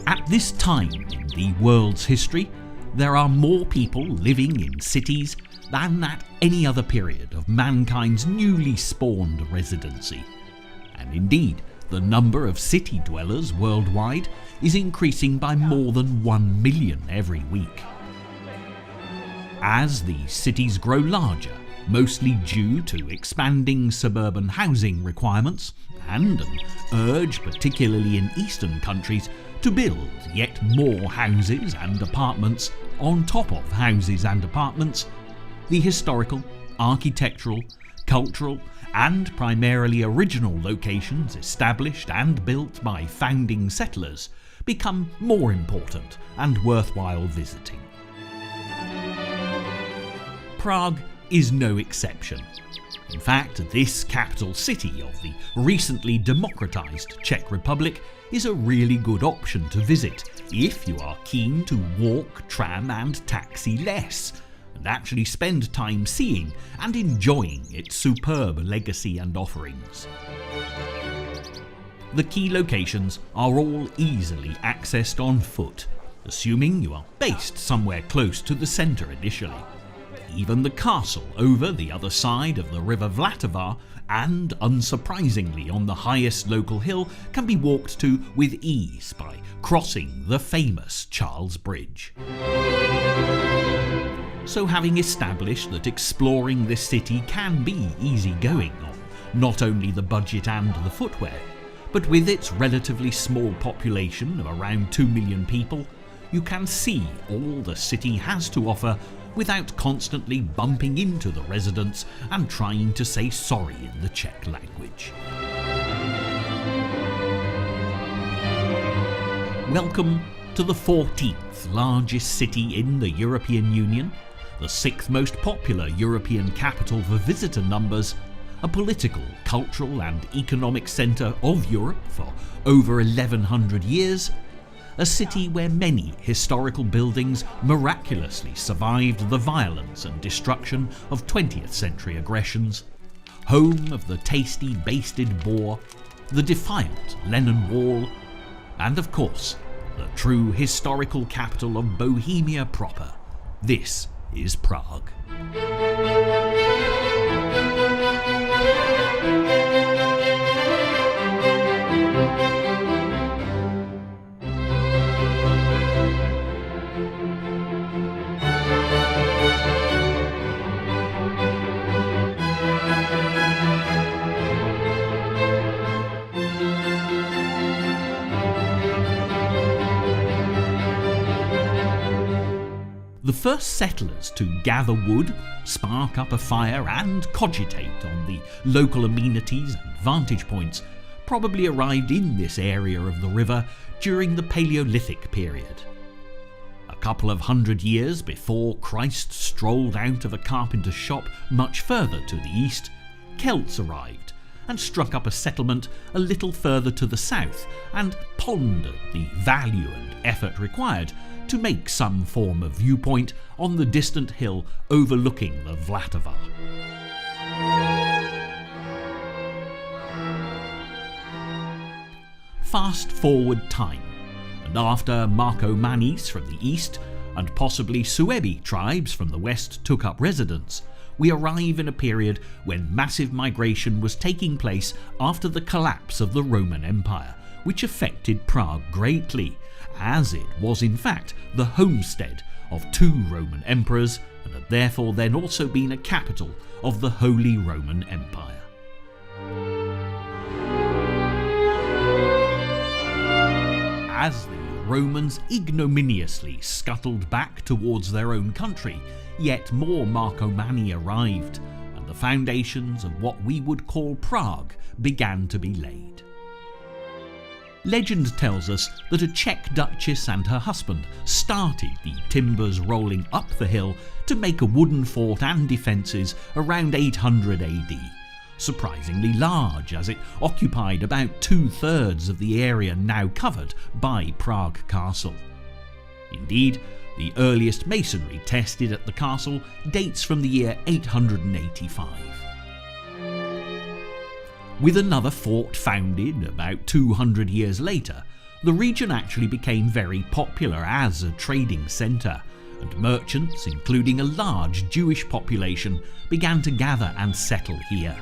At this time in the world's history, there are more people living in cities than at any other period of mankind's newly spawned residency. And indeed, the number of city dwellers worldwide is increasing by more than 1 million every week. As these cities grow larger, mostly due to expanding suburban housing requirements and an urge, particularly in eastern countries, to build yet more houses and apartments on top of houses and apartments, the historical, architectural, cultural and primarily original locations established and built by founding settlers become more important and worthwhile visiting. Prague is no exception. In fact, this capital city of the recently democratized Czech Republic is a really good option to visit if you are keen to walk, tram and taxi less, and actually spend time seeing and enjoying its superb legacy and offerings. The key locations are all easily accessed on foot, assuming you are based somewhere close to the centre initially. Even the castle over the other side of the river Vltava, and unsurprisingly on the highest local hill, can be walked to with ease by crossing the famous Charles Bridge. So having established that exploring this city can be easy-going on not only the budget and the footwear, but with its relatively small population of around 2 million people, you can see all the city has to offer without constantly bumping into the residents and trying to say sorry in the Czech language. Welcome to the 14th largest city in the European Union, the 6th most popular European capital for visitor numbers, a political, cultural and economic centre of Europe for over 1100 years, a city where many historical buildings miraculously survived the violence and destruction of 20th century aggressions, home of the tasty basted boar, the defiant Lennon Wall, and of course, the true historical capital of Bohemia proper. This is Prague. The first settlers to gather wood, spark up a fire and cogitate on the local amenities and vantage points probably arrived in this area of the river during the Paleolithic period. A couple of hundred years before Christ strolled out of a carpenter's shop much further to the east, Celts arrived and struck up a settlement a little further to the south and pondered the value and effort required to make some form of viewpoint on the distant hill overlooking the Vltava. Fast forward time, and after Marcomannis from the east and possibly Suebi tribes from the west took up residence, we arrive in a period when massive migration was taking place after the collapse of the Roman Empire, which affected Prague greatly, as it was in fact the homestead of 2 Roman emperors and had therefore then also been a capital of the Holy Roman Empire. As the Romans ignominiously scuttled back towards their own country, yet more Marcomanni arrived, and the foundations of what we would call Prague began to be laid. Legend tells us that a Czech duchess and her husband started the timbers rolling up the hill to make a wooden fort and defences around 800 AD, surprisingly large, as it occupied about 2/3 of the area now covered by Prague Castle. Indeed, the earliest masonry tested at the castle dates from the year 885. With another fort founded about 200 years later, the region actually became very popular as a trading centre, and merchants, including a large Jewish population, began to gather and settle here.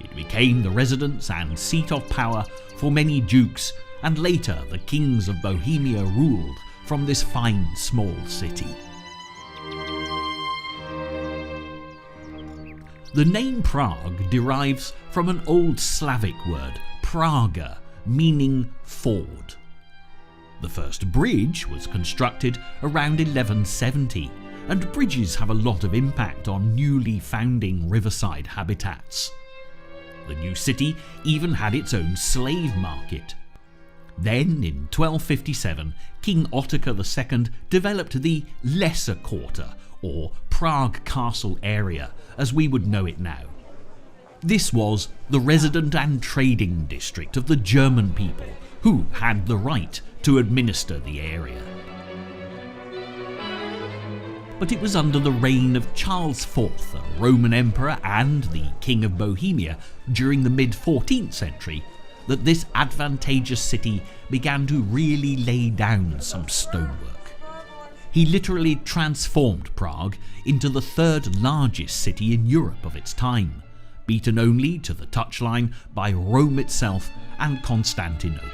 It became the residence and seat of power for many dukes, and later the kings of Bohemia ruled from this fine small city. The name Prague derives from an old Slavic word, praga, meaning ford. The first bridge was constructed around 1170, and bridges have a lot of impact on newly founding riverside habitats. The new city even had its own slave market. Then, in 1257, King Ottokar II developed the Lesser Quarter, or Prague Castle area, as we would know it now. This was the resident and trading district of the German people, who had the right to administer the area. But it was under the reign of Charles IV, a Roman emperor and the King of Bohemia, during the mid-14th century, that this advantageous city began to really lay down some stonework. He literally transformed Prague into the third largest city in Europe of its time, beaten only to the touchline by Rome itself and Constantinople.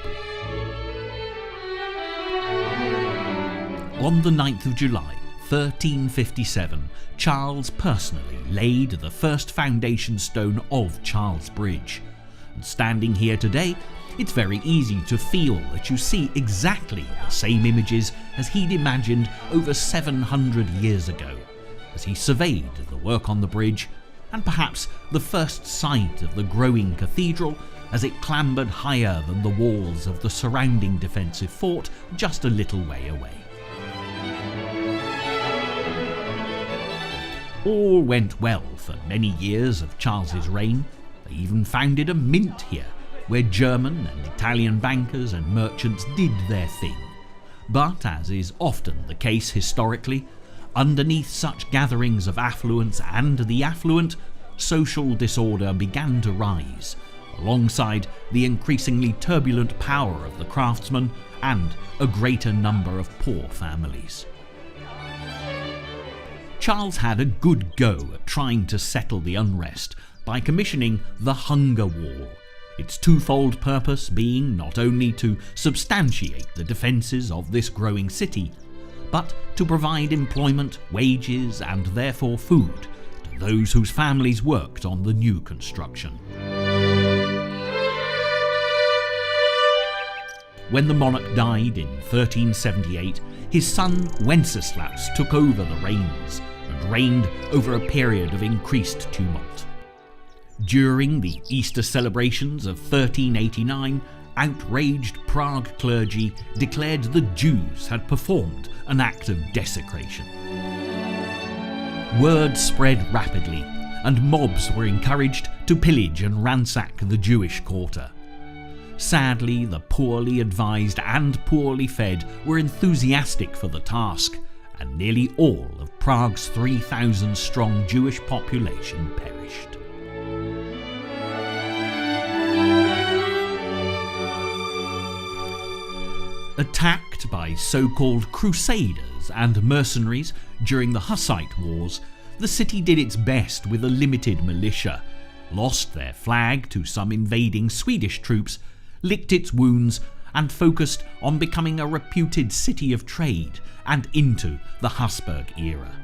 On the 9th of July, 1357, Charles personally laid the first foundation stone of Charles Bridge. And standing here today, it's very easy to feel that you see exactly the same images as he'd imagined over 700 years ago, as he surveyed the work on the bridge, and perhaps the first sight of the growing cathedral as it clambered higher than the walls of the surrounding defensive fort just a little way away. All went well for many years of Charles's reign. They even founded a mint here, where German and Italian bankers and merchants did their thing. But, as is often the case historically, underneath such gatherings of affluence and the affluent, social disorder began to rise, alongside the increasingly turbulent power of the craftsmen and a greater number of poor families. Charles had a good go at trying to settle the unrest by commissioning the Hunger Wall, its twofold purpose being not only to substantiate the defences of this growing city, but to provide employment, wages, and therefore food to those whose families worked on the new construction. When the monarch died in 1378, his son Wenceslaus took over the reins and reigned over a period of increased tumult. During the Easter celebrations of 1389, outraged Prague clergy declared the Jews had performed an act of desecration. Word spread rapidly, and mobs were encouraged to pillage and ransack the Jewish quarter. Sadly, the poorly advised and poorly fed were enthusiastic for the task, and nearly all of Prague's 3,000-strong Jewish population perished. Attacked by so-called crusaders and mercenaries during the Hussite Wars, the city did its best with a limited militia, lost their flag to some invading Swedish troops, licked its wounds, and focused on becoming a reputed city of trade and into the Habsburg era.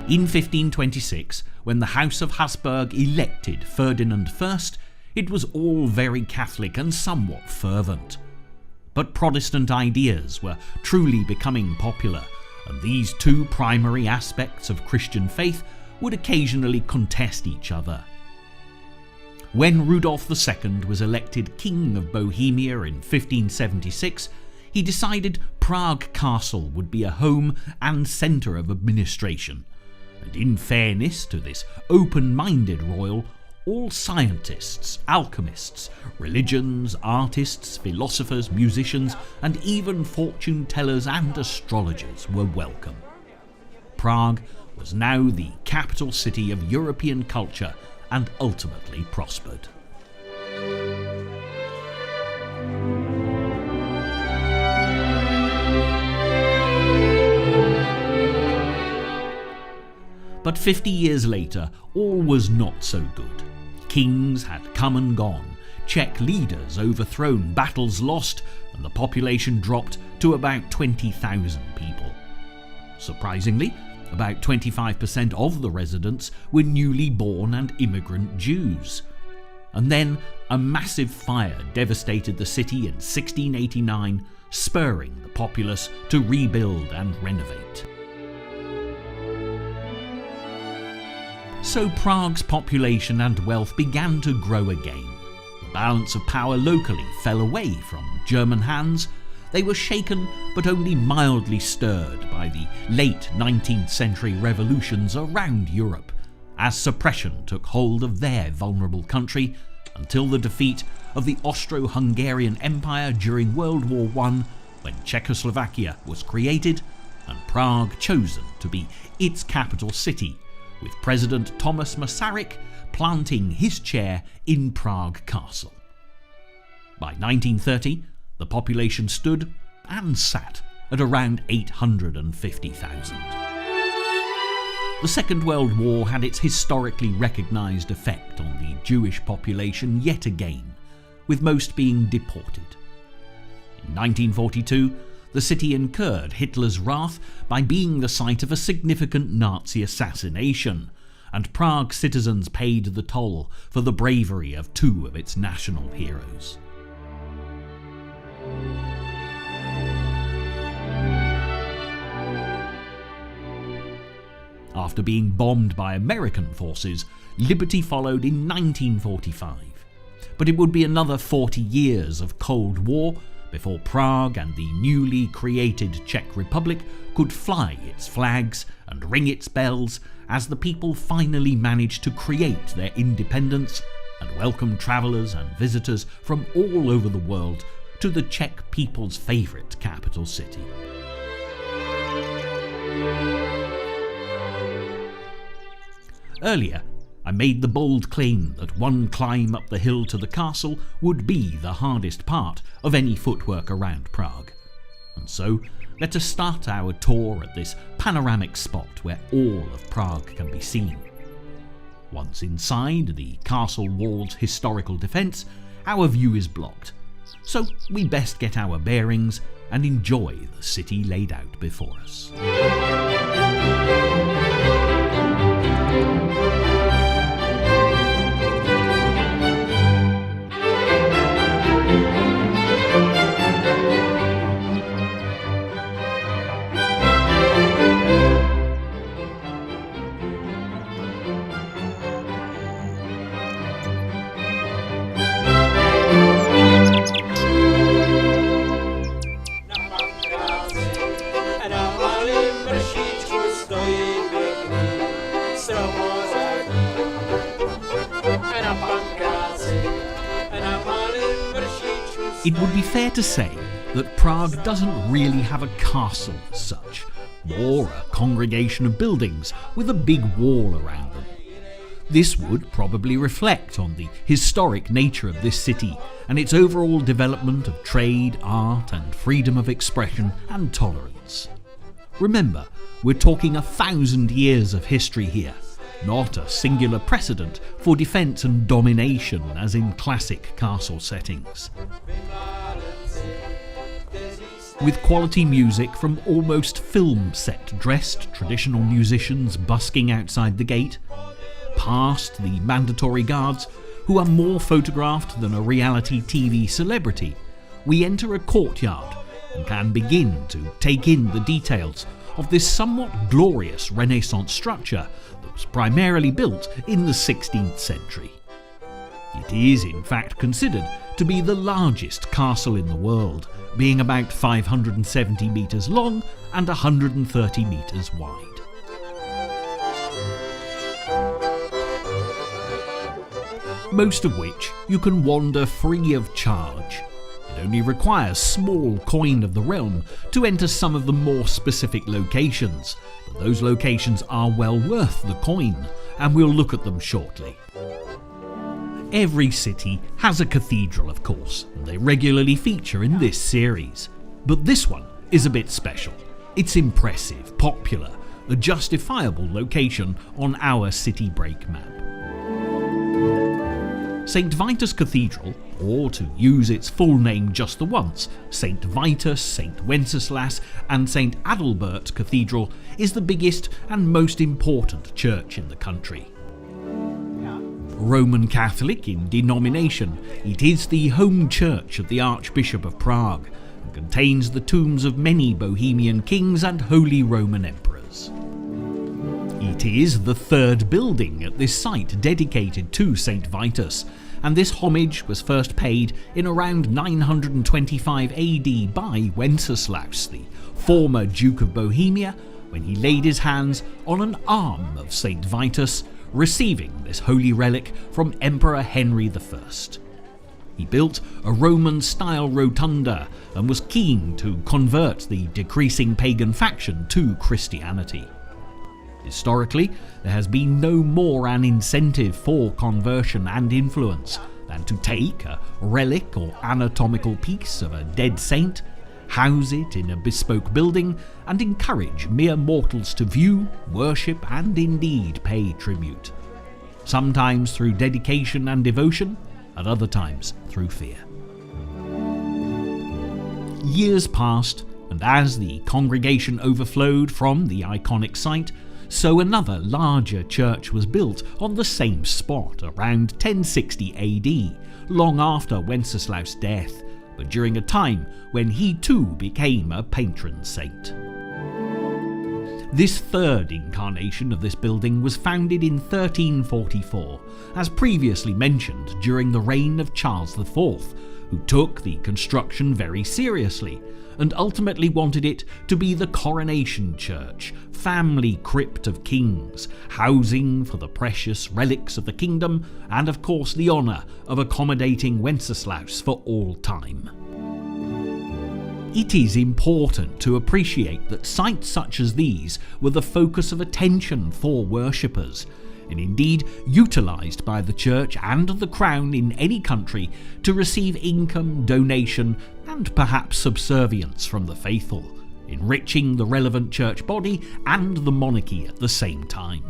In 1526, when the House of Habsburg elected Ferdinand I, it was all very Catholic and somewhat fervent. But Protestant ideas were truly becoming popular, and these two primary aspects of Christian faith would occasionally contest each other. When Rudolf II was elected King of Bohemia in 1576, he decided Prague Castle would be a home and centre of administration, and in fairness to this open-minded royal, all scientists, alchemists, religions, artists, philosophers, musicians, and even fortune-tellers and astrologers were welcome. Prague was now the capital city of European culture and ultimately prospered. But 50 years later, all was not so good. Kings had come and gone, Czech leaders overthrown, battles lost, and the population dropped to about 20,000 people. Surprisingly, about 25% of the residents were newly born and immigrant Jews. And then a massive fire devastated the city in 1689, spurring the populace to rebuild and renovate. So Prague's population and wealth began to grow again. The balance of power locally fell away from German hands. They were shaken but only mildly stirred by the late 19th century revolutions around Europe, as suppression took hold of their vulnerable country until the defeat of the Austro-Hungarian Empire during World War I, when Czechoslovakia was created and Prague chosen to be its capital city, with President Thomas Masaryk planting his chair in Prague Castle. By 1930, the population stood and sat at around 850,000. The Second World War had its historically recognised effect on the Jewish population yet again, with most being deported. In 1942, the city incurred Hitler's wrath by being the site of a significant Nazi assassination, and Prague citizens paid the toll for the bravery of two of its national heroes. After being bombed by American forces, liberty followed in 1945. But it would be another 40 years of Cold War before Prague and the newly created Czech Republic could fly its flags and ring its bells as the people finally managed to create their independence and welcome travellers and visitors from all over the world to the Czech people's favourite capital city. Earlier, I made the bold claim that one climb up the hill to the castle would be the hardest part of any footwork around Prague. And so, let us start our tour at this panoramic spot where all of Prague can be seen. Once inside the castle wall's historical defence, our view is blocked. So we best get our bearings and enjoy the city laid out before us. It would be fair to say that Prague doesn't really have a castle as such, more a congregation of buildings with a big wall around them. This would probably reflect on the historic nature of this city and its overall development of trade, art and freedom of expression and tolerance. Remember, we're talking 1,000 years of history here, not a singular precedent for defence and domination as in classic castle settings. With quality music from almost film set dressed traditional musicians busking outside the gate, past the mandatory guards who are more photographed than a reality TV celebrity, we enter a courtyard and can begin to take in the details of this somewhat glorious Renaissance structure that was primarily built in the 16th century. It is in fact considered to be the largest castle in the world, being about 570 metres long and 130 metres wide. Most of which you can wander free of charge. It only requires small coin of the realm to enter some of the more specific locations, but those locations are well worth the coin, and we'll look at them shortly. Every city has a cathedral, of course, and they regularly feature in this series. But this one is a bit special. It's impressive, popular, a justifiable location on our city break map. St. Vitus Cathedral, or to use its full name just the once, St. Vitus, St. Wenceslas and St. Adalbert Cathedral, is the biggest and most important church in the country. Roman Catholic in denomination, it is the home church of the Archbishop of Prague and contains the tombs of many Bohemian kings and Holy Roman emperors. It is the third building at this site dedicated to St. Vitus, and this homage was first paid in around 925 AD by Wenceslas, the former Duke of Bohemia, when he laid his hands on an arm of St. Vitus, receiving this holy relic from Emperor Henry I. He built a Roman-style rotunda and was keen to convert the decreasing pagan faction to Christianity. Historically, there has been no more an incentive for conversion and influence than to take a relic or anatomical piece of a dead saint, house it in a bespoke building, and encourage mere mortals to view, worship, and indeed pay tribute. Sometimes through dedication and devotion, at other times through fear. Years passed, and as the congregation overflowed from the iconic site, so another larger church was built on the same spot around 1060 AD, long after Wenceslas' death, but during a time when he too became a patron saint. This third incarnation of this building was founded in 1344, as previously mentioned, during the reign of Charles IV, who took the construction very seriously and ultimately wanted it to be the coronation church, family crypt of kings, housing for the precious relics of the kingdom, and of course the honour of accommodating Wenceslas for all time. It is important to appreciate that sites such as these were the focus of attention for worshippers, and indeed utilised by the church and the crown in any country to receive income, donation, and perhaps subservience from the faithful, enriching the relevant church body and the monarchy at the same time.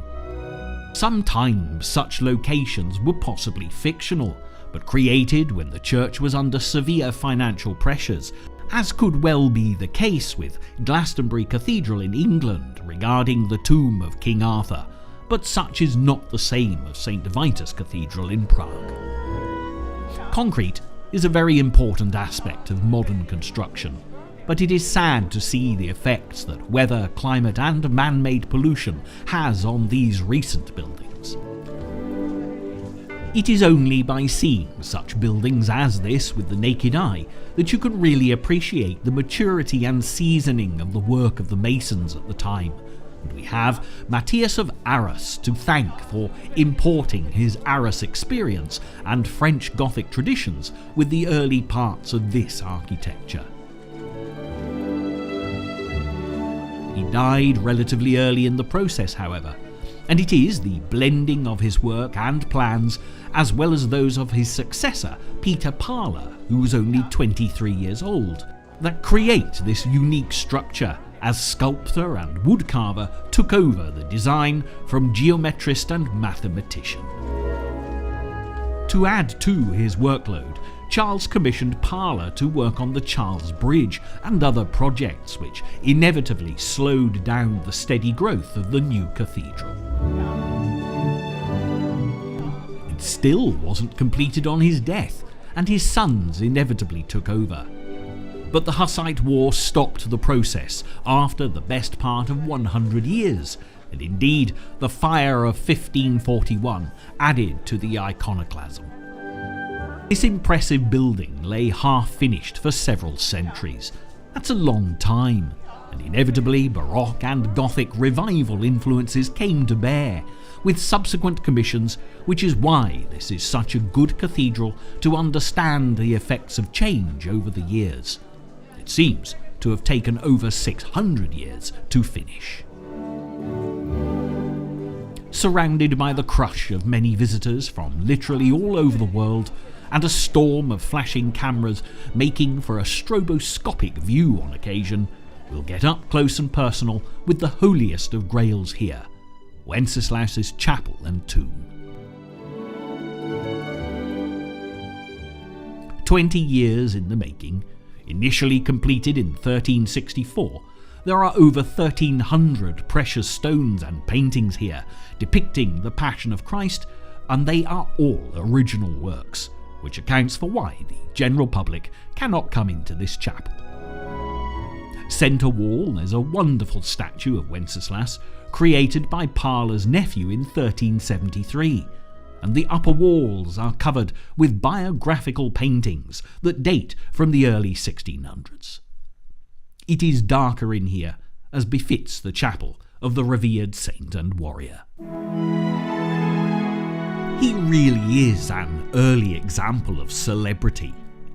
Sometimes such locations were possibly fictional, but created when the church was under severe financial pressures, as could well be the case with Glastonbury Cathedral in England regarding the tomb of King Arthur, but such is not the same of St. Vitus Cathedral in Prague. Concrete is a very important aspect of modern construction, but it is sad to see the effects that weather, climate and man-made pollution has on these recent buildings. It is only by seeing such buildings as this with the naked eye that you can really appreciate the maturity and seasoning of the work of the masons at the time. And we have Matthias of Arras to thank for importing his Arras experience and French Gothic traditions with the early parts of this architecture. He died relatively early in the process, however, and it is the blending of his work and plans, as well as those of his successor, Peter Parler, who was only 23 years old, that create this unique structure, as sculptor and woodcarver took over the design from geometrist and mathematician. To add to his workload, Charles commissioned Parler to work on the Charles Bridge and other projects which inevitably slowed down the steady growth of the new cathedral. It still wasn't completed on his death, and his sons inevitably took over. But the Hussite War stopped the process after the best part of 100 years, and indeed the fire of 1541 added to the iconoclasm. This impressive building lay half-finished for several centuries. That's a long time, and inevitably Baroque and Gothic revival influences came to bear, with subsequent commissions, which is why this is such a good cathedral to understand the effects of change over the years. It seems to have taken over 600 years to finish. Surrounded by the crush of many visitors from literally all over the world, and a storm of flashing cameras making for a stroboscopic view on occasion, we'll get up close and personal with the holiest of grails here, Wenceslaus's chapel and tomb. 20 years in the making, initially completed in 1364, there are over 1,300 precious stones and paintings here depicting the Passion of Christ, and they are all original works, which accounts for why the general public cannot come into this chapel. Centre wall, there's a wonderful statue of Wenceslaus, created by Parler's nephew in 1373, and the upper walls are covered with biographical paintings that date from the early 1600s. It is darker in here, as befits the chapel of the revered saint and warrior. He really is an early example of celebrity,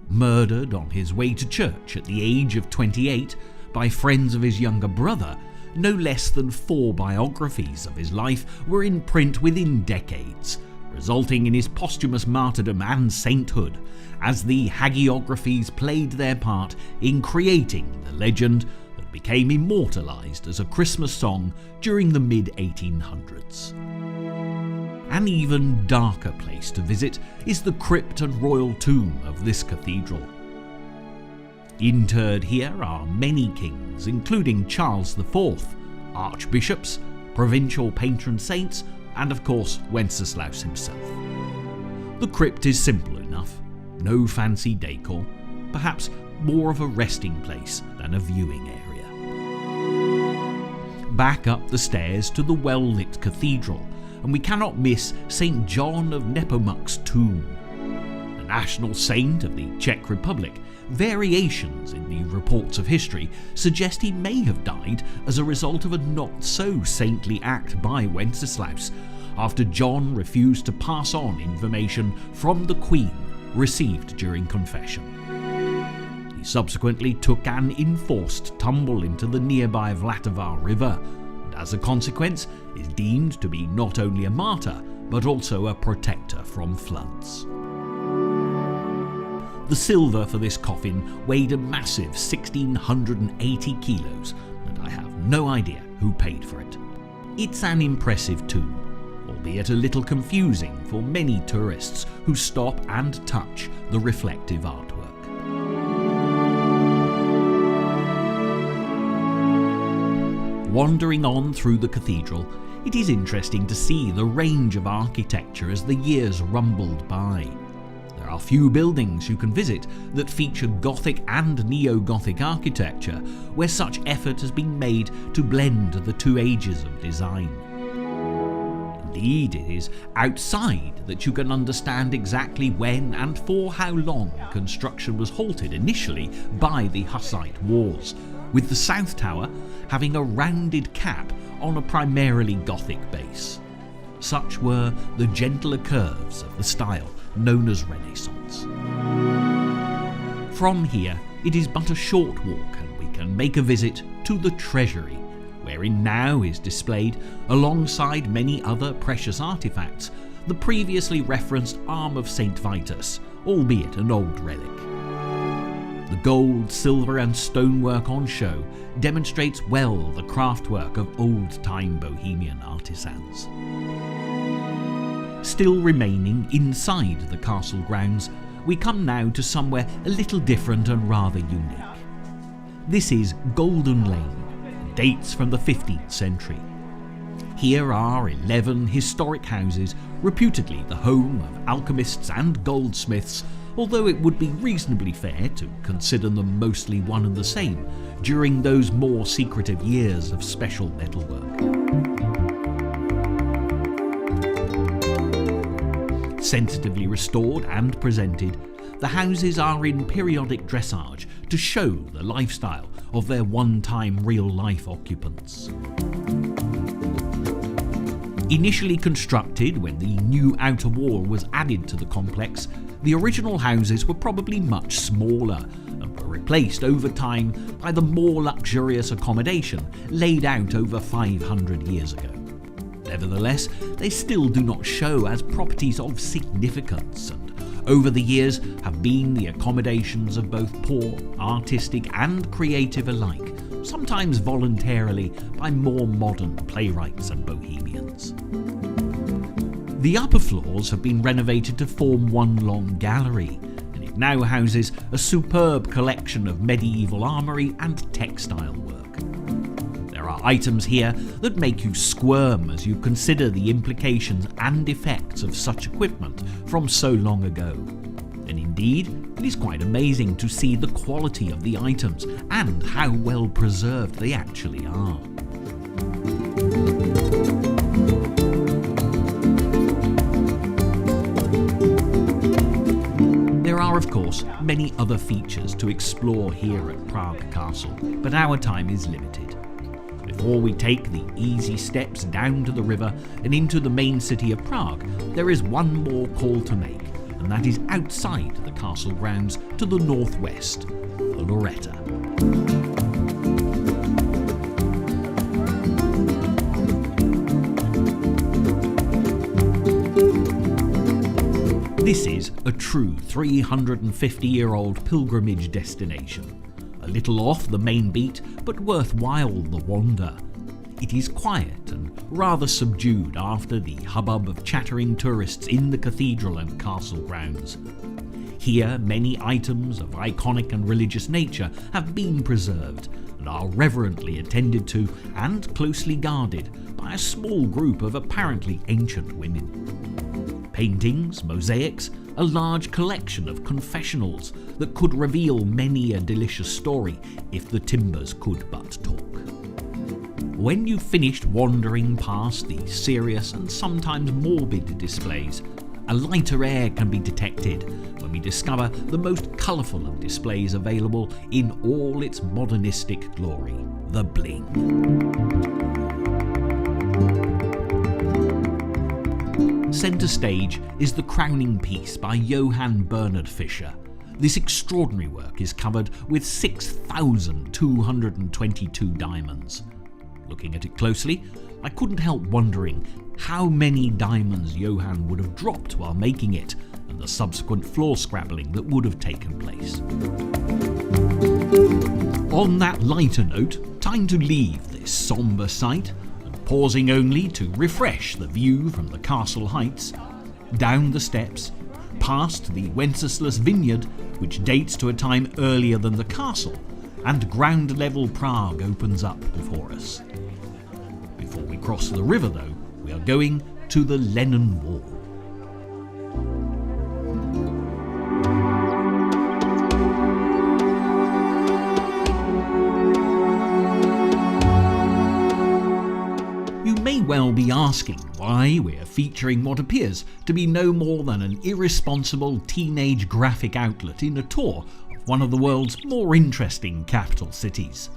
murdered on his way to church at the age of 28 by friends of his younger brother. No less than 4 biographies of his life were in print within decades, resulting in his posthumous martyrdom and sainthood, as the hagiographies played their part in creating the legend that became immortalised as a Christmas song during the mid-1800s. An even darker place to visit is the crypt and royal tomb of this cathedral. Interred here are many kings, including Charles IV, archbishops, provincial patron saints, and of course Wenceslaus himself. The crypt is simple enough, no fancy decor, perhaps more of a resting place than a viewing area. Back up the stairs to the well-lit cathedral, and we cannot miss St. John of Nepomuk's tomb. A national saint of the Czech Republic, variations in the reports of history suggest he may have died as a result of a not-so-saintly act by Wenceslaus, after John refused to pass on information from the Queen received during confession. He subsequently took an enforced tumble into the nearby Vltava River, and as a consequence is deemed to be not only a martyr, but also a protector from floods. The silver for this coffin weighed a massive 1,680 kilos, and I have no idea who paid for it. It's an impressive tomb, albeit a little confusing for many tourists who stop and touch the reflective artwork. Wandering on through the cathedral, it is interesting to see the range of architecture as the years rumbled by. There are few buildings you can visit that feature Gothic and Neo-Gothic architecture where such effort has been made to blend the two ages of design. Indeed, it is outside that you can understand exactly when and for how long construction was halted initially by the Hussite Wars, with the South Tower having a rounded cap on a primarily Gothic base. Such were the gentler curves of the style known as Renaissance. From here, it is but a short walk and we can make a visit to the Treasury, wherein now is displayed, alongside many other precious artefacts, the previously referenced arm of St. Vitus, albeit an old relic. The gold, silver and stonework on show demonstrates well the craftwork of old-time Bohemian artisans. Still remaining inside the castle grounds, we come now to somewhere a little different and rather unique. This is Golden Lane, and dates from the 15th century. Here are 11 historic houses, reputedly the home of alchemists and goldsmiths, although it would be reasonably fair to consider them mostly one and the same during those more secretive years of special metalwork. Sensitively restored and presented, the houses are in periodic dressage to show the lifestyle of their one-time real-life occupants. Initially constructed when the new outer wall was added to the complex, the original houses were probably much smaller and were replaced over time by the more luxurious accommodation laid out over 500 years ago. Nevertheless, they still do not show as properties of significance, and over the years have been the accommodations of both poor, artistic and creative alike, sometimes voluntarily by more modern playwrights and bohemians. The upper floors have been renovated to form one long gallery, and it now houses a superb collection of medieval armoury and textile work. There are items here that make you squirm as you consider the implications and effects of such equipment from so long ago. And indeed, it is quite amazing to see the quality of the items and how well preserved they actually are. There are, of course, many other features to explore here at Prague Castle, but our time is limited. Before we take the easy steps down to the river and into the main city of Prague, there is one more call to make, and that is outside the castle grounds to the northwest, the Loretta. This is a true 350-year-old pilgrimage destination. A little off the main beat, but worthwhile the wander. It is quiet and rather subdued after the hubbub of chattering tourists in the cathedral and castle grounds. Here, many items of iconic and religious nature have been preserved and are reverently attended to and closely guarded by a small group of apparently ancient women. Paintings, mosaics, a large collection of confessionals that could reveal many a delicious story if the timbers could but talk. When you've finished wandering past the serious and sometimes morbid displays, a lighter air can be detected when we discover the most colourful of displays available in all its modernistic glory, the bling. Centre stage is the crowning piece by Johann Bernhard Fischer. This extraordinary work is covered with 6,222 diamonds. Looking at it closely, I couldn't help wondering how many diamonds Johann would have dropped while making it, and the subsequent floor scrabbling that would have taken place. On that lighter note, time to leave this sombre sight, pausing only to refresh the view from the castle heights, down the steps, past the Wenceslas vineyard, which dates to a time earlier than the castle, and ground-level Prague opens up before us. Before we cross the river, though, we are going to the Lenin Wall. Well be asking why we're featuring what appears to be no more than an irresponsible teenage graphic outlet in a tour of one of the world's more interesting capital cities.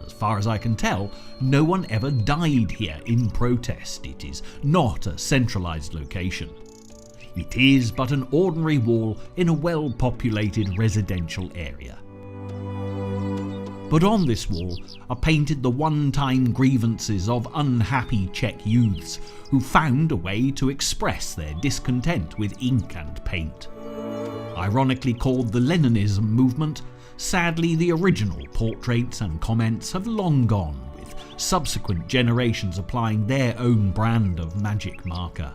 As far as I can tell, no one ever died here in protest. It is not a centralised location. It is but an ordinary wall in a well-populated residential area. But on this wall are painted the one-time grievances of unhappy Czech youths who found a way to express their discontent with ink and paint. Ironically called the Leninism movement, sadly the original portraits and comments have long gone, with subsequent generations applying their own brand of magic marker.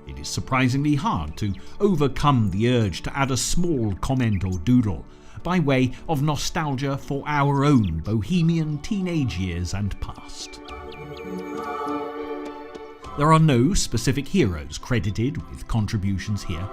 It is surprisingly hard to overcome the urge to add a small comment or doodle by way of nostalgia for our own bohemian teenage years and past. There are no specific heroes credited with contributions here.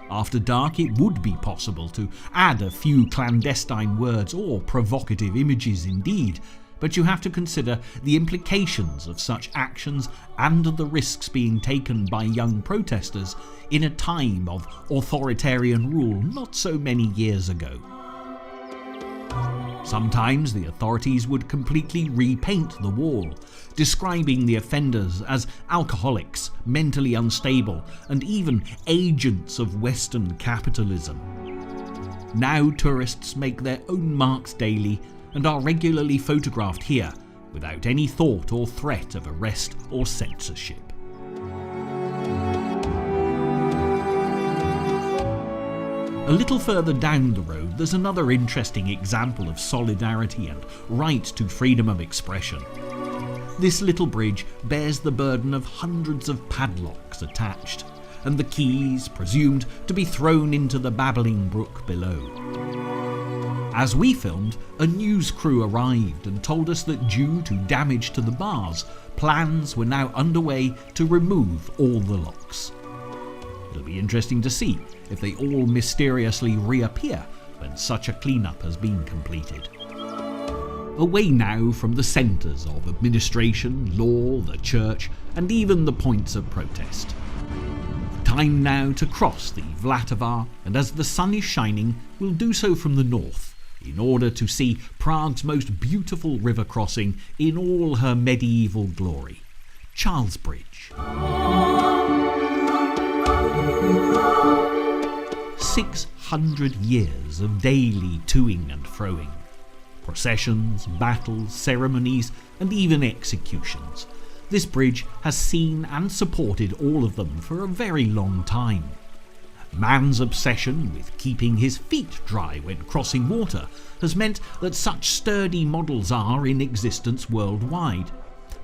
After dark, it would be possible to add a few clandestine words or provocative images indeed, But you have to consider the implications of such actions and the risks being taken by young protesters in a time of authoritarian rule not so many years ago. Sometimes the authorities would completely repaint the wall, describing the offenders as alcoholics, mentally unstable, and even agents of Western capitalism. Now tourists make their own marks daily and are regularly photographed here without any thought or threat of arrest or censorship. A little further down the road there's another interesting example of solidarity and right to freedom of expression. This little bridge bears the burden of hundreds of padlocks attached, and the keys presumed to be thrown into the babbling brook below. As we filmed, a news crew arrived and told us that due to damage to the bars, plans were now underway to remove all the locks. It'll be interesting to see if they all mysteriously reappear when such a cleanup has been completed. Away now from the centres of administration, law, the church, and even the points of protest. Time now to cross the Vltava, and as the sun is shining, we'll do so from the north, in order to see Prague's most beautiful river crossing in all her medieval glory, Charles Bridge. 600 years of daily toing and froing. Processions, battles, ceremonies, and even executions. This bridge has seen and supported all of them for a very long time. Man's obsession with keeping his feet dry when crossing water has meant that such sturdy models are in existence worldwide.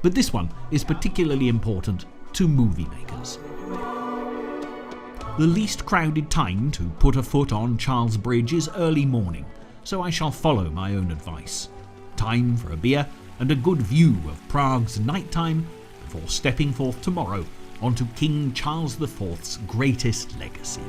But this one is particularly important to movie makers. The least crowded time to put a foot on Charles Bridge is early morning, so I shall follow my own advice. Time for a beer and a good view of Prague's nighttime before stepping forth tomorrow onto King Charles IV's greatest legacy.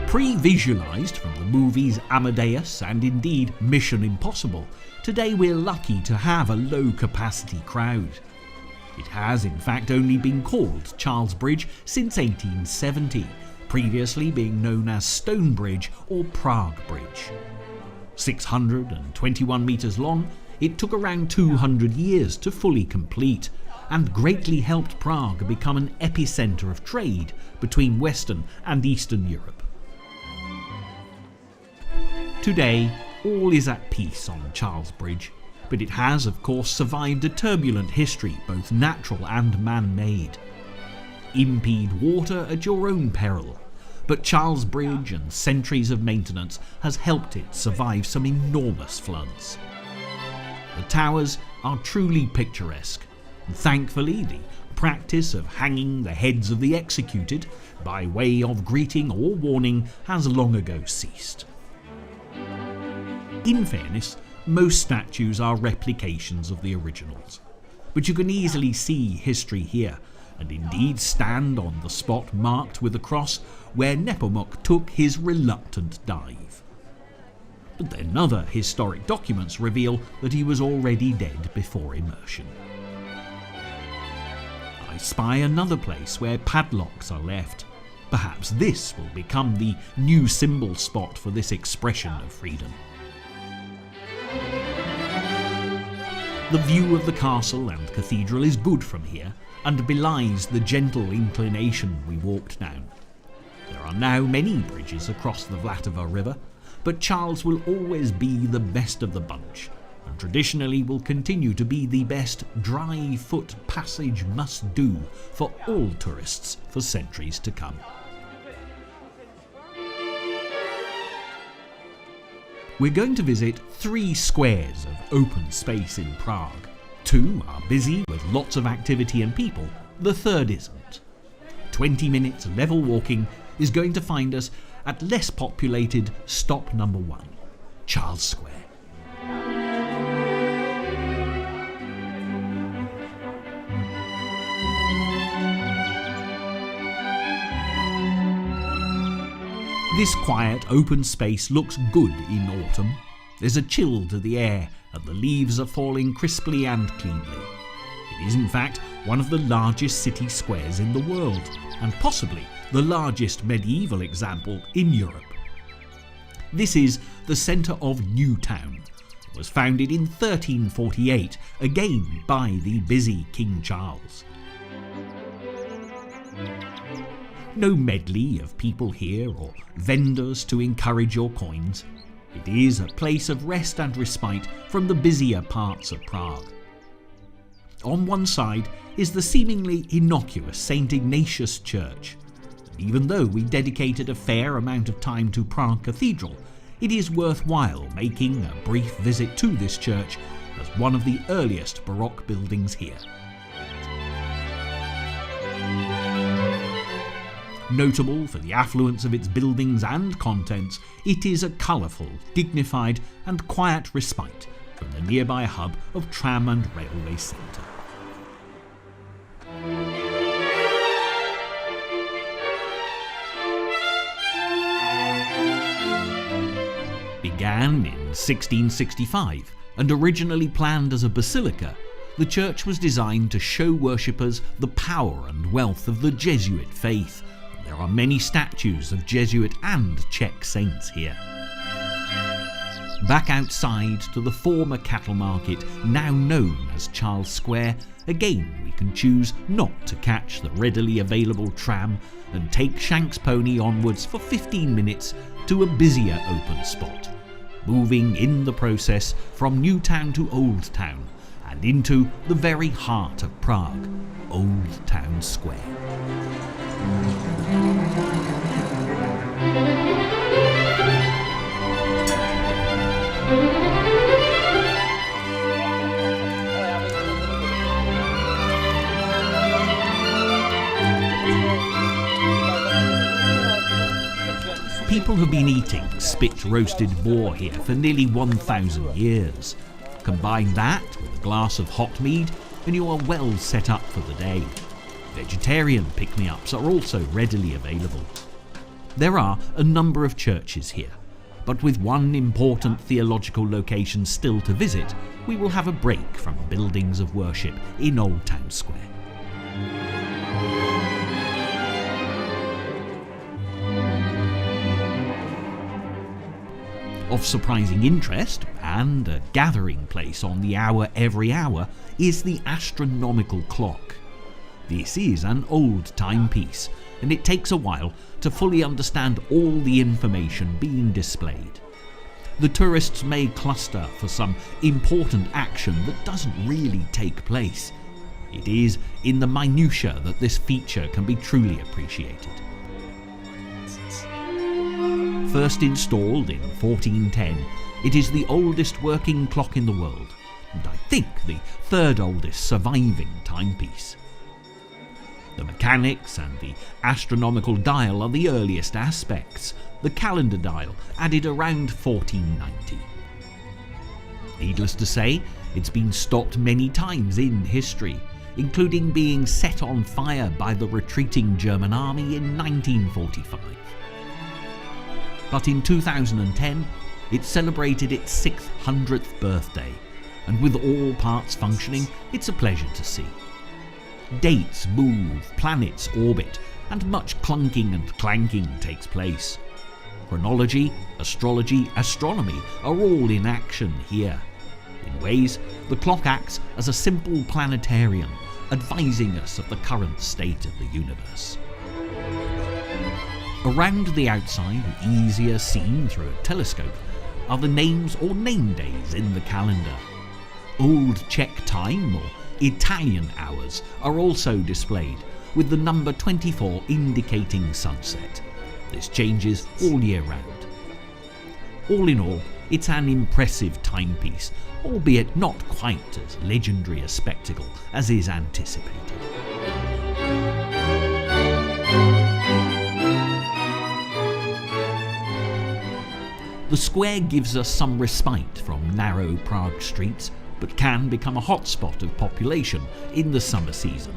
Pre-visualised from the movies Amadeus and indeed Mission Impossible, today we're lucky to have a low-capacity crowd. It has in fact only been called Charles Bridge since 1870, previously being known as Stone Bridge or Prague Bridge. 621 metres long, it took around 200 years to fully complete, and greatly helped Prague become an epicentre of trade between Western and Eastern Europe. Today, all is at peace on Charles Bridge, but it has of course survived a turbulent history, both natural and man-made. Impede water at your own peril, but Charles Bridge and centuries of maintenance has helped it survive some enormous floods. The towers are truly picturesque, and thankfully the practice of hanging the heads of the executed by way of greeting or warning has long ago ceased. In fairness, most statues are replications of the originals, but you can easily see history here, and indeed stand on the spot marked with a cross where Nepomuk took his reluctant dive. But then other historic documents reveal that he was already dead before immersion. I spy another place where padlocks are left. Perhaps this will become the new symbol spot for this expression of freedom. The view of the castle and cathedral is good from here, and belies the gentle inclination we walked down. There are now many bridges across the Vltava river, but Charles will always be the best of the bunch, and traditionally will continue to be the best dry foot passage must-do for all tourists for centuries to come. We're going to visit 3 squares of open space in Prague. 2 are busy with lots of activity and people, the third isn't. 20 minutes level walking is going to find us at less populated stop number 1, Charles Square. This quiet open space looks good in autumn. There's a chill to the air and the leaves are falling crisply and cleanly. It is in fact one of the largest city squares in the world, and possibly the largest medieval example in Europe. This is the centre of Newtown. It was founded in 1348, again by the busy King Charles. No medley of people here or vendors to encourage your coins. It is a place of rest and respite from the busier parts of Prague. On one side is the seemingly innocuous St. Ignatius Church. Even though we dedicated a fair amount of time to Prague Cathedral, it is worthwhile making a brief visit to this church as one of the earliest Baroque buildings here. Notable for the affluence of its buildings and contents, it is a colourful, dignified and quiet respite from the nearby hub of tram and railway centre. Began in 1665 and originally planned as a basilica, the church was designed to show worshippers the power and wealth of the Jesuit faith. There are many statues of Jesuit and Czech saints here. Back outside to the former cattle market, now known as Charles Square, again we can choose not to catch the readily available tram and take Shank's pony onwards for 15 minutes to a busier open spot, moving in the process from Newtown to Old Town and into the very heart of Prague, Old Town Square. People have been eating spit-roasted boar here for nearly 1,000 years. Combine that with a glass of hot mead and you are well set up for the day. Vegetarian pick-me-ups are also readily available. There are a number of churches here, but with one important theological location still to visit, we will have a break from buildings of worship in Old Town Square. Of surprising interest, and a gathering place on the hour every hour, is the astronomical clock. This is an old timepiece, and it takes a while to fully understand all the information being displayed. The tourists may cluster for some important action that doesn't really take place. It is in the minutiae that this feature can be truly appreciated. First installed in 1410, it is the oldest working clock in the world, and I think the third oldest surviving timepiece. The mechanics and the astronomical dial are the earliest aspects, the calendar dial added around 1490. Needless to say, it's been stopped many times in history, including being set on fire by the retreating German army in 1945. But in 2010, it celebrated its 600th birthday, and with all parts functioning, it's a pleasure to see. Dates move, planets orbit, and much clunking and clanking takes place. Chronology, astrology, astronomy are all in action here. In ways, the clock acts as a simple planetarium, advising us of the current state of the universe. Around the outside, easier seen through a telescope, are the names or name days in the calendar. Old Czech time or Italian hours are also displayed, with the number 24 indicating sunset. This changes all year round. All in all, It's an impressive timepiece, albeit not quite as legendary a spectacle as is anticipated. The square gives us some respite from narrow Prague streets, but can become a hotspot of population in the summer season.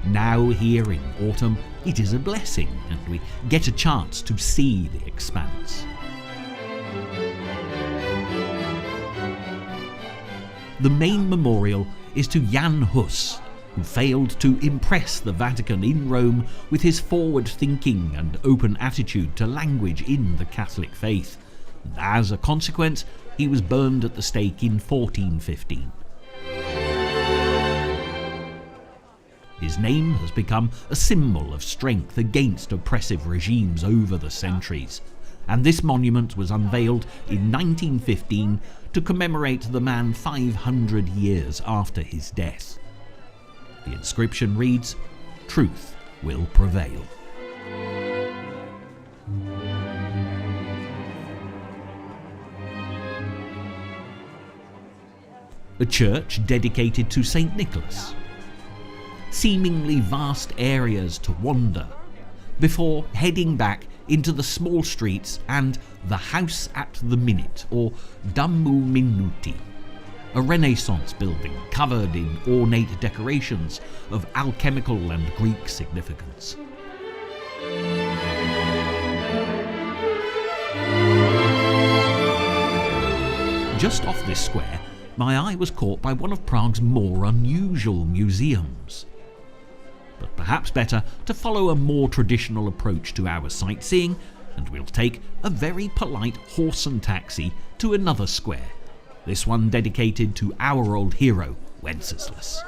Now here in autumn, it is a blessing, and we get a chance to see the expanse. The main memorial is to Jan Hus, who failed to impress the Vatican in Rome with his forward-thinking and open attitude to language in the Catholic faith. And as a consequence, he was burned at the stake in 1415. His name has become a symbol of strength against oppressive regimes over the centuries, and this monument was unveiled in 1915 to commemorate the man 500 years after his death. The inscription reads, "Truth will prevail." A church dedicated to St. Nicholas. Seemingly vast areas to wander, before heading back into the small streets and the House at the Minute, or Domu Minuti, a Renaissance building covered in ornate decorations of alchemical and Greek significance. Just off this square, my eye was caught by one of Prague's more unusual museums. But perhaps better to follow a more traditional approach to our sightseeing, and we'll take a very polite horse and taxi to another square, this one dedicated to our old hero, Wenceslas.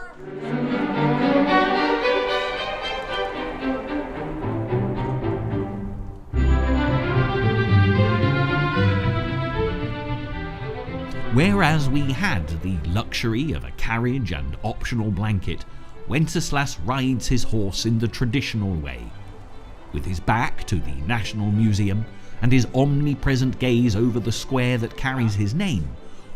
Whereas we had the luxury of a carriage and optional blanket, Wenceslas rides his horse in the traditional way. With his back to the National Museum and his omnipresent gaze over the square that carries his name,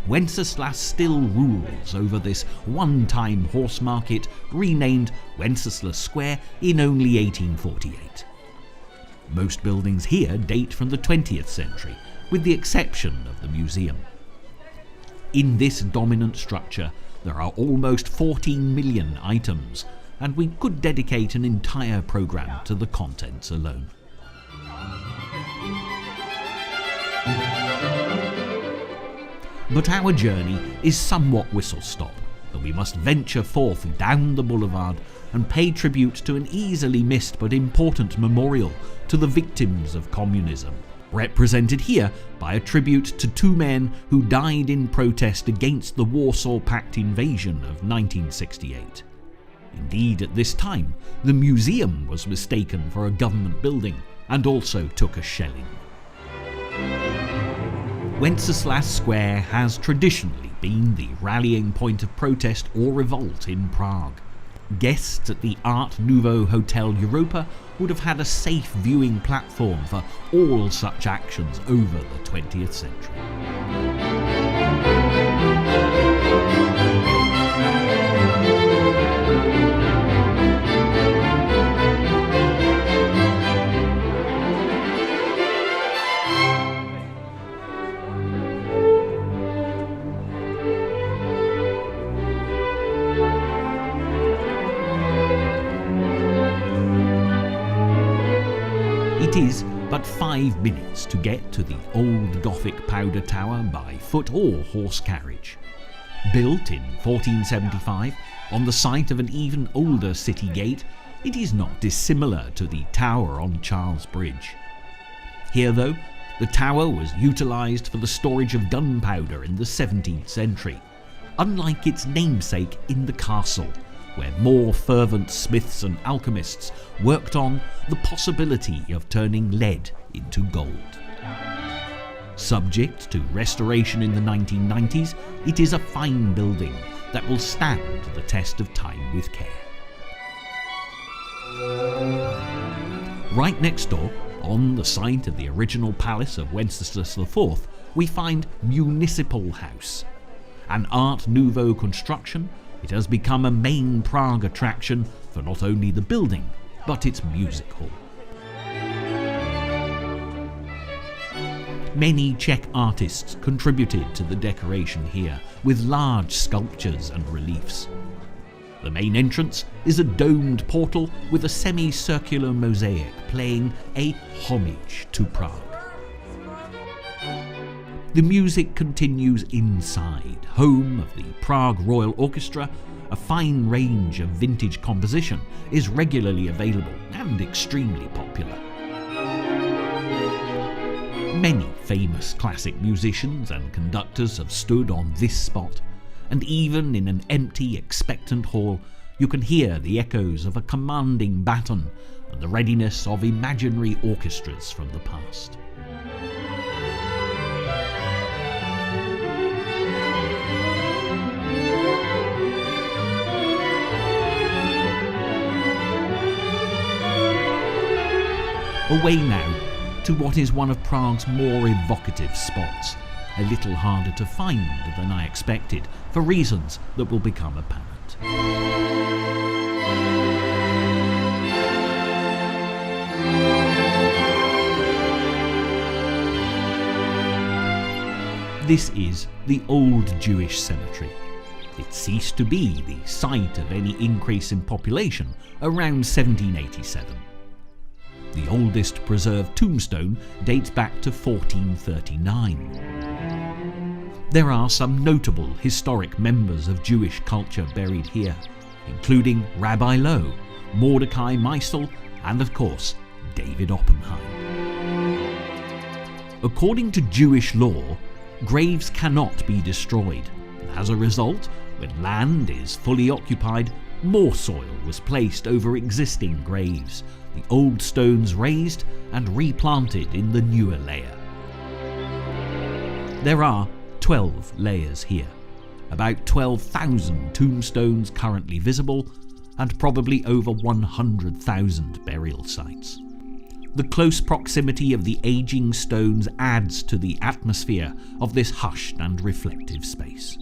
Wenceslas still rules over this one-time horse market renamed Wenceslas Square in only 1848. Most buildings here date from the 20th century, with the exception of the museum. In this dominant structure, there are almost 14 million items, and we could dedicate an entire programme to the contents alone. But our journey is somewhat whistle-stop, and we must venture forth down the boulevard and pay tribute to an easily missed but important memorial to the victims of communism, represented here by a tribute to two men who died in protest against the Warsaw Pact invasion of 1968. Indeed, at this time, the museum was mistaken for a government building and also took a shelling. Wenceslas Square has traditionally been the rallying point of protest or revolt in Prague. Guests at the Art Nouveau Hotel Europa would have had a safe viewing platform for all such actions over the 20th century. It is but 5 minutes to get to the old Gothic Powder Tower by foot or horse carriage. Built in 1475 on the site of an even older city gate, it is not dissimilar to the tower on Charles Bridge. Here, though, the tower was utilised for the storage of gunpowder in the 17th century, unlike its namesake in the castle, where more fervent smiths and alchemists worked on the possibility of turning lead into gold. Subject to restoration in the 1990s, it is a fine building that will stand the test of time with care. Right next door, on the site of the original palace of Wenceslas IV, we find Municipal House. An Art Nouveau construction, it has become a main Prague attraction for not only the building, but its music hall. Many Czech artists contributed to the decoration here, with large sculptures and reliefs. The main entrance is a domed portal with a semicircular mosaic playing a homage to Prague. The music continues inside, home of the Prague Royal Orchestra. A fine range of vintage composition is regularly available and extremely popular. Many famous classic musicians and conductors have stood on this spot, and even in an empty, expectant hall, you can hear the echoes of a commanding baton and the readiness of imaginary orchestras from the past. Away now to what is one of Prague's more evocative spots, a little harder to find than I expected, for reasons that will become apparent. This is the Old Jewish Cemetery. It ceased to be the site of any increase in population around 1787. The oldest preserved tombstone dates back to 1439. There are some notable historic members of Jewish culture buried here, including Rabbi Lowe, Mordecai Meisel, and of course, David Oppenheim. According to Jewish law, graves cannot be destroyed, and as a result, when land is fully occupied, more soil was placed over existing graves, the old stones raised and replanted in the newer layer. There are 12 layers here, about 12,000 tombstones currently visible, and probably over 100,000 burial sites. The close proximity of the aging stones adds to the atmosphere of this hushed and reflective space.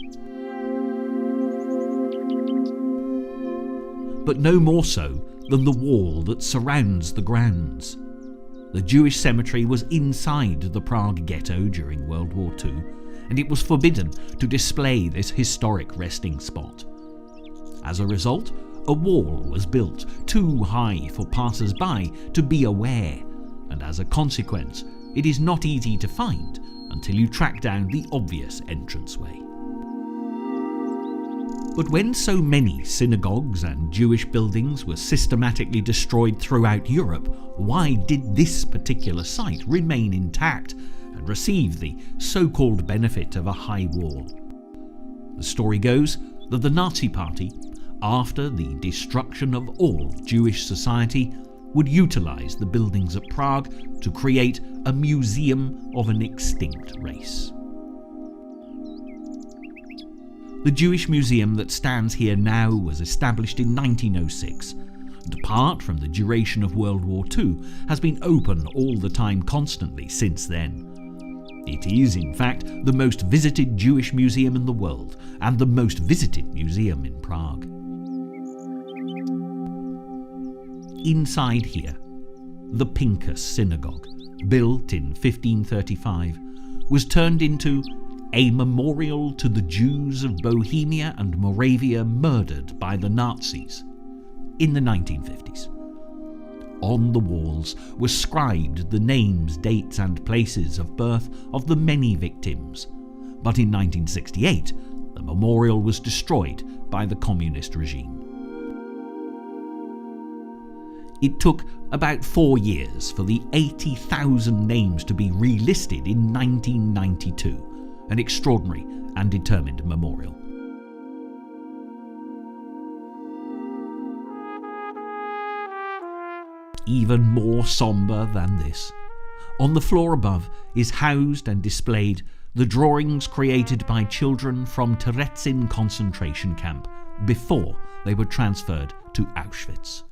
But no more so than the wall that surrounds the grounds. The Jewish cemetery was inside the Prague ghetto during World War II, and it was forbidden to display this historic resting spot. As a result, a wall was built too high for passers-by to be aware, and as a consequence, it is not easy to find until you track down the obvious entranceway. But when so many synagogues and Jewish buildings were systematically destroyed throughout Europe, why did this particular site remain intact and receive the so-called benefit of a high wall? The story goes that the Nazi Party, after the destruction of all Jewish society, would utilize the buildings at Prague to create a museum of an extinct race. The Jewish Museum that stands here now was established in 1906, and apart from the duration of World War II, has been open all the time constantly since then. It is, in fact, the most visited Jewish museum in the world, and the most visited museum in Prague. Inside here, the Pincus Synagogue, built in 1535, was turned into a memorial to the Jews of Bohemia and Moravia murdered by the Nazis in the 1950s. On the walls were scribed the names, dates and places of birth of the many victims, but in 1968 the memorial was destroyed by the communist regime. It took about 4 years for the 80,000 names to be relisted in 1992, an extraordinary and determined memorial. Even more sombre than this, on the floor above is housed and displayed the drawings created by children from Terezin concentration camp before they were transferred to Auschwitz.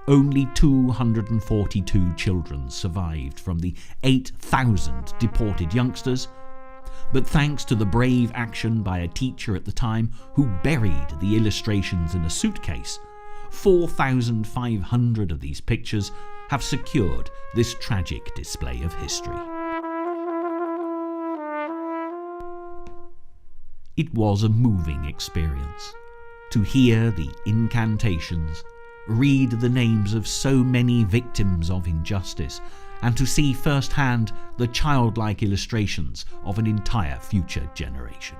only 242 children survived from the 8,000 deported youngsters, but thanks to the brave action by a teacher at the time who buried the illustrations in a suitcase, 4,500 of these pictures have secured this tragic display of history. It was a moving experience to hear the incantations, read the names of so many victims of injustice, and to see firsthand the childlike illustrations of an entire future generation.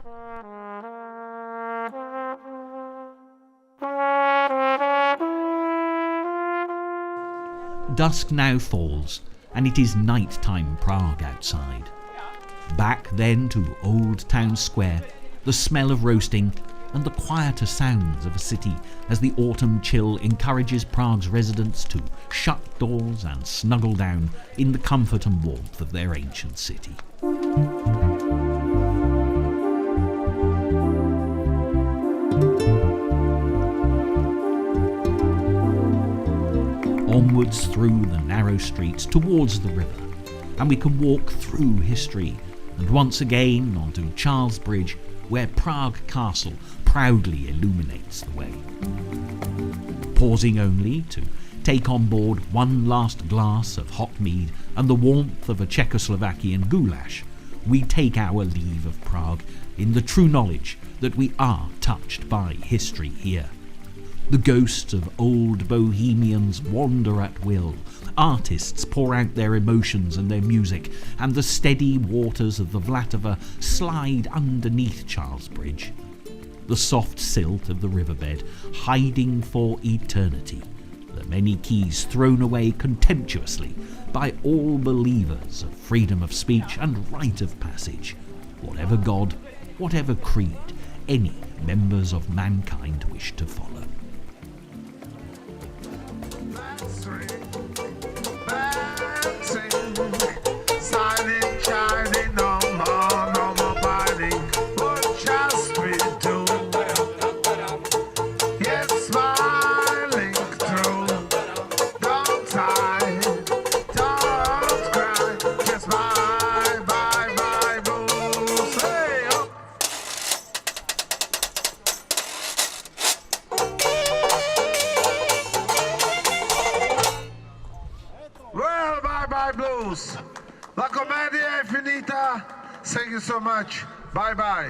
Dusk now falls, and it is nighttime Prague outside. Back then to Old Town Square, the smell of roasting and the quieter sounds of a city as the autumn chill encourages Prague's residents to shut doors and snuggle down in the comfort and warmth of their ancient city. Onwards through the narrow streets towards the river, and we can walk through history and once again onto Charles Bridge, where Prague Castle proudly illuminates the way. Pausing only to take on board one last glass of hot mead and the warmth of a Czechoslovakian goulash, we take our leave of Prague in the true knowledge that we are touched by history here. The ghosts of old bohemians wander at will, artists pour out their emotions and their music, and the steady waters of the Vltava slide underneath Charles Bridge. The soft silt of the riverbed hiding for eternity, the many keys thrown away contemptuously by all believers of freedom of speech and right of passage, whatever God, whatever creed any members of mankind wish to follow. Bye blues. La commedia è finita. Thank you so much. Bye bye.